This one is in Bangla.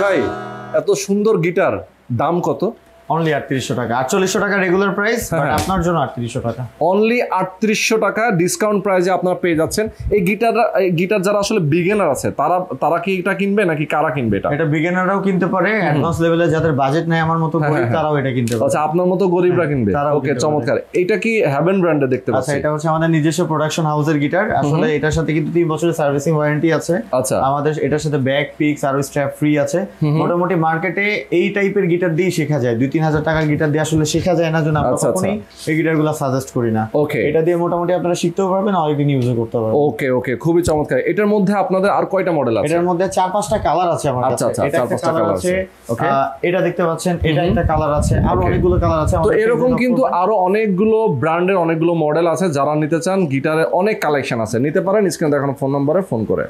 ভাই এত সুন্দর গিটার, দাম কত? অনলি 3800 টাকা। 4800 টাকা রেগুলার প্রাইস, বাট আপনার জন্য 3800 টাকা। অনলি 3800 টাকা ডিসকাউন্ট প্রাইসে আপনারা পেয়ে যাচ্ছেন। এই গিটার যারা আসলে বিগিনার আছে তারা কি এটা কিনবে নাকি কারা কিনবে এটা? এটা বিগিনাররাও কিনতে পারে, অ্যাডভান্স লেভেলে যাদের বাজেট নাই আমার মতো গরিব তারাও এটা কিনতে পারে। আচ্ছা, আপনার মতো গরিবরা কিনবে। ওকে, চমৎকার। এটা কি হ্যাভেন ব্র্যান্ডে দেখতে পাচ্ছি? আচ্ছা, এটা হচ্ছে আমাদের নিজস্ব প্রোডাকশন হাউসের গিটার। আসলে এটার সাথে কিন্তু 3 বছরের সার্ভিসিং ওয়ারেন্টি আছে। আচ্ছা, আমাদের এটার সাথে back pick service strap free আছে। মোটামুটি মার্কেটে এই টাইপের গিটার দিয়ে শেখা যায়। 2-3000 টাকার গিটার আসলে শেখা যায় না, জন্য আমরা কখনোই এই গিটারগুলো সাজেস্ট করি না। ওকে, এটা দিয়ে মোটামুটি আপনারা শিখতেও পারবেন, অলরেডি ইউজও করতে পারবেন। ওকে, খুবই চমৎকার। এটার মধ্যে আপনাদের আর কয়টা মডেল আছে? এটার মধ্যে 4-5টা কালার আছে আমার কাছে। আচ্ছা, এটা একটা কালার আছে, এটা দেখতে পাচ্ছেন, এটা একটা কালার আছে, আরো অনেকগুলো কালার আছে। তো এরকম কিন্তু আরো অনেকগুলো ব্র্যান্ডের অনেকগুলো মডেল আছে। যারা নিতে চান, গিটারে অনেক কালেকশন আছে, নিতে পারেন। স্ক্রিনে দেখানো ফোন নম্বরে ফোন করে।